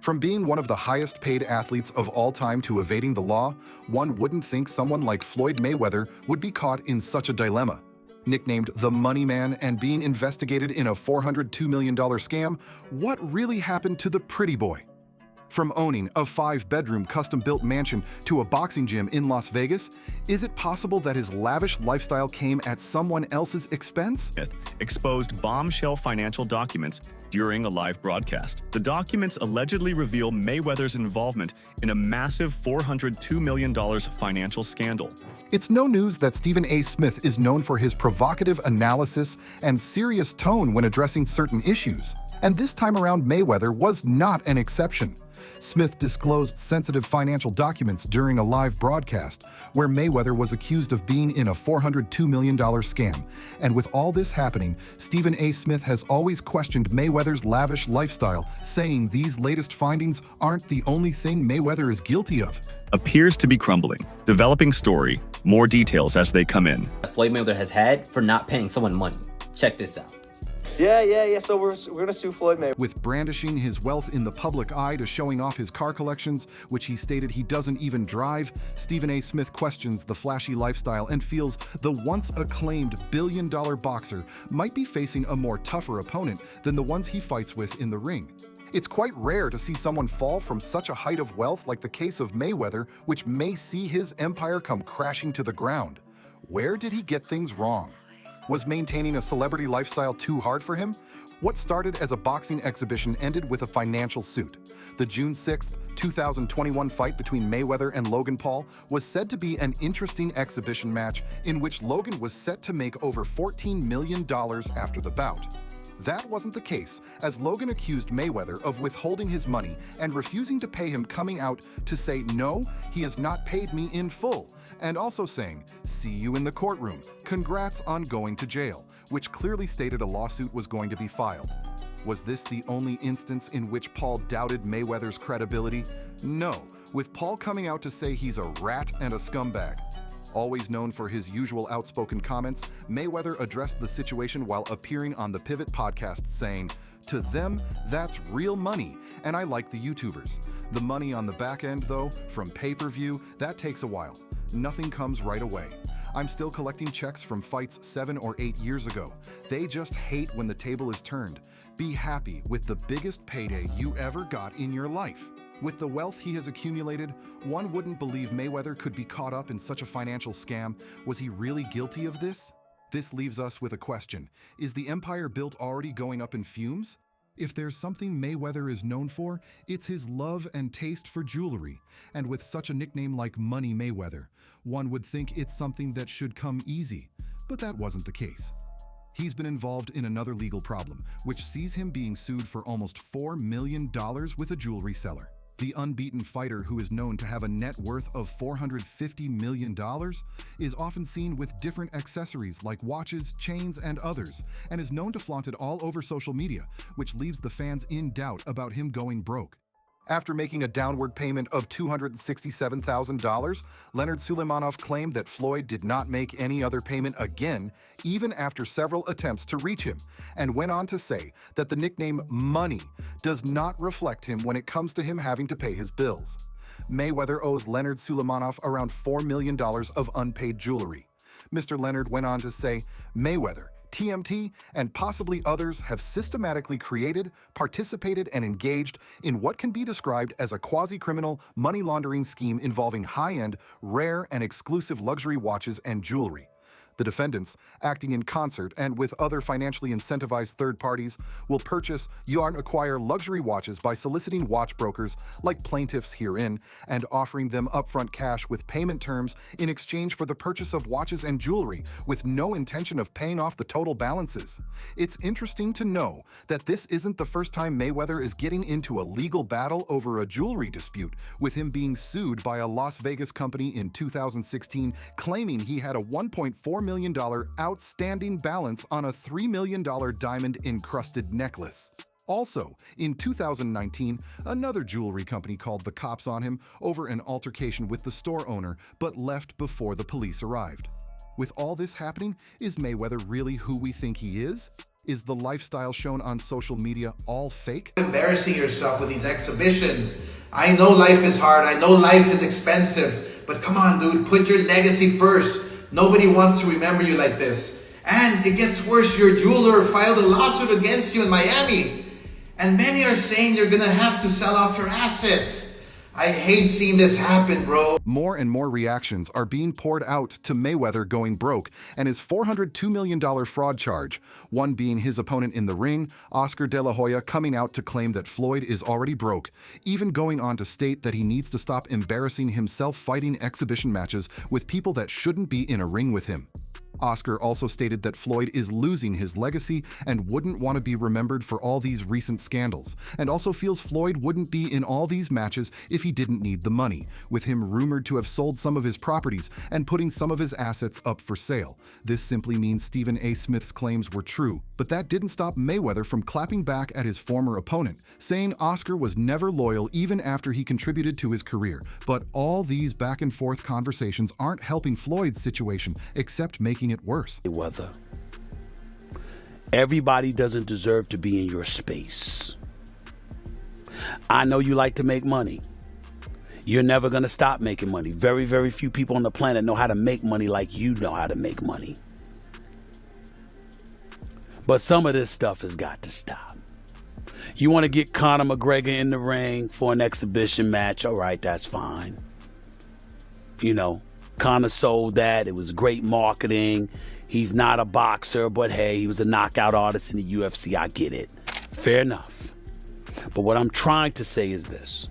From being one of the highest paid athletes of all time to evading the law, one wouldn't think someone like Floyd Mayweather would be caught in such a dilemma. Nicknamed the Money Man and being investigated in a $402 million scam, what really happened to the pretty boy? From owning a 5-bedroom custom-built mansion to a boxing gym in Las Vegas, is it possible that his lavish lifestyle came at someone else's expense? Smith exposed bombshell financial documents during a live broadcast. The documents allegedly reveal Mayweather's involvement in a massive $402 million financial scandal. It's no news that Stephen A. Smith is known for his provocative analysis and serious tone when addressing certain issues. And this time around, Mayweather was not an exception. Smith disclosed sensitive financial documents during a live broadcast where Mayweather was accused of being in a $402 million scam. And with all this happening, Stephen A. Smith has always questioned Mayweather's lavish lifestyle, saying these latest findings aren't the only thing Mayweather is guilty of. Appears to be crumbling. Developing story. More details as they come in. Floyd Mayweather has had for not paying someone money. Check this out. Yeah. So we're gonna sue Floyd Mayweather. With brandishing his wealth in the public eye to showing off his car collections, which he stated he doesn't even drive, Stephen A. Smith questions the flashy lifestyle and feels the once-acclaimed billion-dollar boxer might be facing a more tougher opponent than the ones he fights with in the ring. It's quite rare to see someone fall from such a height of wealth like the case of Mayweather, which may see his empire come crashing to the ground. Where did he get things wrong? Was maintaining a celebrity lifestyle too hard for him? What started as a boxing exhibition ended with a financial suit. The June 6, 2021 fight between Mayweather and Logan Paul was said to be an interesting exhibition match in which Logan was set to make over $14 million after the bout. That wasn't the case, as Logan accused Mayweather of withholding his money and refusing to pay him, coming out to say, "No, he has not paid me in full," and also saying, "See you in the courtroom. Congrats on going to jail," which clearly stated a lawsuit was going to be filed. Was this the only instance in which Paul doubted Mayweather's credibility? No, with Paul coming out to say he's a rat and a scumbag. Always known for his usual outspoken comments, Mayweather addressed the situation while appearing on the Pivot podcast saying, "To them, that's real money, and I like the YouTubers. The money on the back end, though, from pay-per-view, that takes a while. Nothing comes right away. I'm still collecting checks from fights 7 or 8 years ago. They just hate when the table is turned. Be happy with the biggest payday you ever got in your life." With the wealth he has accumulated, one wouldn't believe Mayweather could be caught up in such a financial scam. Was he really guilty of this? This leaves us with a question. Is the empire built already going up in fumes? If there's something Mayweather is known for, it's his love and taste for jewelry. And with such a nickname like Money Mayweather, one would think it's something that should come easy. But that wasn't the case. He's been involved in another legal problem, which sees him being sued for almost $4 million with a jewelry seller. The unbeaten fighter, who is known to have a net worth of $450 million, is often seen with different accessories like watches, chains, and others, and is known to flaunt it all over social media, which leaves the fans in doubt about him going broke. After making a downward payment of $267,000, Leonard Sulejmanov claimed that Floyd did not make any other payment again, even after several attempts to reach him, and went on to say that the nickname Money does not reflect him when it comes to him having to pay his bills. Mayweather owes Leonard Sulejmanov around $4 million of unpaid jewelry. Mr. Leonard went on to say, "Mayweather, TMT, and possibly others have systematically created, participated, and engaged in what can be described as a quasi-criminal money laundering scheme involving high-end, rare, and exclusive luxury watches and jewelry. The defendants, acting in concert and with other financially incentivized third parties, will purchase and acquire luxury watches by soliciting watch brokers like plaintiffs herein and offering them upfront cash with payment terms in exchange for the purchase of watches and jewelry with no intention of paying off the total balances. It's interesting to know that this isn't the first time Mayweather is getting into a legal battle over a jewelry dispute, with him being sued by a Las Vegas company in 2016 claiming he had a $1.4 million outstanding balance on a $3 million diamond-encrusted necklace. Also, in 2019, another jewelry company called the cops on him over an altercation with the store owner, but left before the police arrived. With all this happening, is Mayweather really who we think he is? Is the lifestyle shown on social media all fake? Embarrassing yourself with these exhibitions. I know life is hard. I know life is expensive. But come on, dude, put your legacy first. Nobody wants to remember you like this. And it gets worse. Your jeweler filed a lawsuit against you in Miami. And many are saying you're going to have to sell off your assets. I hate seeing this happen, bro. More and more reactions are being poured out to Mayweather going broke and his $402 million fraud charge, one being his opponent in the ring, Oscar De La Hoya, coming out to claim that Floyd is already broke, even going on to state that he needs to stop embarrassing himself fighting exhibition matches with people that shouldn't be in a ring with him. Oscar also stated that Floyd is losing his legacy and wouldn't want to be remembered for all these recent scandals, and also feels Floyd wouldn't be in all these matches if he didn't need the money, with him rumored to have sold some of his properties and putting some of his assets up for sale. This simply means Stephen A. Smith's claims were true, but that didn't stop Mayweather from clapping back at his former opponent, saying Oscar was never loyal even after he contributed to his career. But all these back and forth conversations aren't helping Floyd's situation, except making it worse. Mayweather, everybody doesn't deserve to be in your space. I know you like to make money. You're never going to stop making money. Very, very few people on the planet know how to make money like you know how to make money. But some of this stuff has got to stop. You want to get Conor McGregor in the ring for an exhibition match? All right, that's fine. You know, Conor sold that. It was great marketing. He's not a boxer, but hey, he was a knockout artist in the UFC. I get it. Fair enough. But what I'm trying to say is this.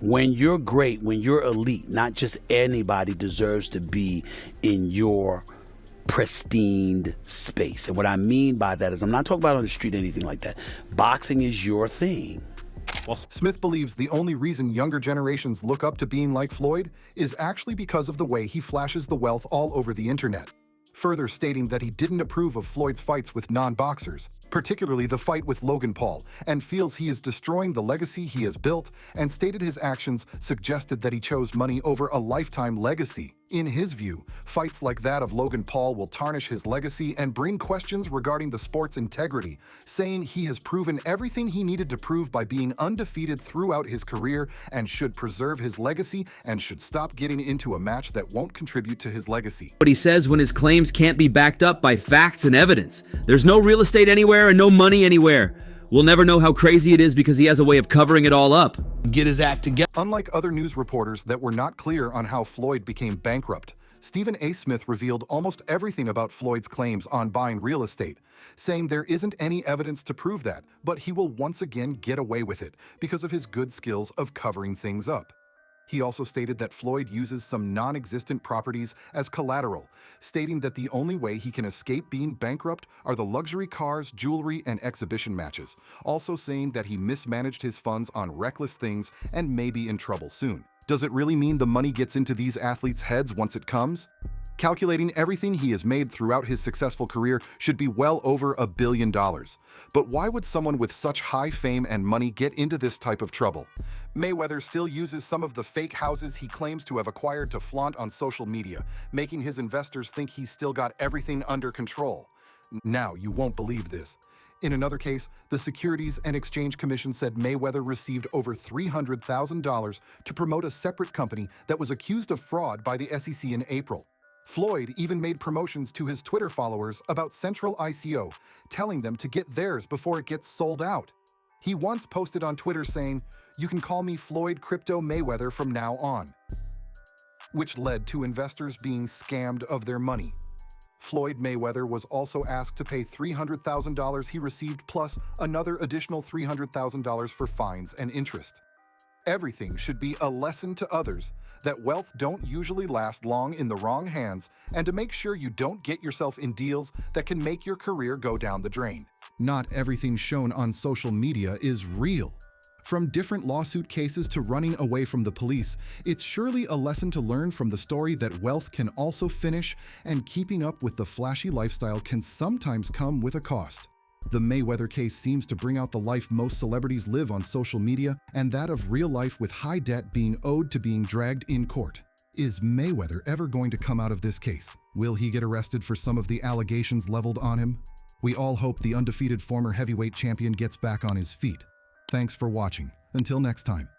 When you're great, when you're elite, not just anybody deserves to be in your pristine space. And what I mean by that is I'm not talking about on the street or anything like that. Boxing is your thing. Smith believes the only reason younger generations look up to being like Floyd is actually because of the way he flashes the wealth all over the internet, further stating that he didn't approve of Floyd's fights with non-boxers, particularly the fight with Logan Paul, and feels he is destroying the legacy he has built, and stated his actions suggested that he chose money over a lifetime legacy. In his view, fights like that of Logan Paul will tarnish his legacy and bring questions regarding the sport's integrity, saying he has proven everything he needed to prove by being undefeated throughout his career and should preserve his legacy and should stop getting into a match that won't contribute to his legacy. What he says when his claims can't be backed up by facts and evidence. There's no real estate anywhere and no money anywhere. We'll never know how crazy it is because he has a way of covering it all up. Get his act together. Unlike other news reporters that were not clear on how Floyd became bankrupt, Stephen A. Smith revealed almost everything about Floyd's claims on buying real estate, saying there isn't any evidence to prove that, but he will once again get away with it because of his good skills of covering things up. He also stated that Floyd uses some non-existent properties as collateral, stating that the only way he can escape being bankrupt are the luxury cars, jewelry, and exhibition matches, also saying that he mismanaged his funds on reckless things and may be in trouble soon. Does it really mean the money gets into these athletes' heads once it comes? Calculating everything he has made throughout his successful career should be well over $1 billion. But why would someone with such high fame and money get into this type of trouble? Mayweather still uses some of the fake houses he claims to have acquired to flaunt on social media, making his investors think he's still got everything under control. Now, you won't believe this. In another case, the Securities and Exchange Commission said Mayweather received over $300,000 to promote a separate company that was accused of fraud by the SEC in April. Floyd even made promotions to his Twitter followers about Central ICO, telling them to get theirs before it gets sold out. He once posted on Twitter saying, "You can call me Floyd Crypto Mayweather from now on," which led to investors being scammed of their money. Floyd Mayweather was also asked to pay $300,000 he received plus another additional $300,000 for fines and interest. Everything should be a lesson to others that wealth don't usually last long in the wrong hands, and to make sure you don't get yourself in deals that can make your career go down the drain. Not everything shown on social media is real. From different lawsuit cases to running away from the police, it's surely a lesson to learn from the story that wealth can also finish, and keeping up with the flashy lifestyle can sometimes come with a cost. The Mayweather case seems to bring out the life most celebrities live on social media, and that of real life with high debt being owed to being dragged in court. Is Mayweather ever going to come out of this case? Will he get arrested for some of the allegations leveled on him? We all hope the undefeated former heavyweight champion gets back on his feet. Thanks for watching. Until next time.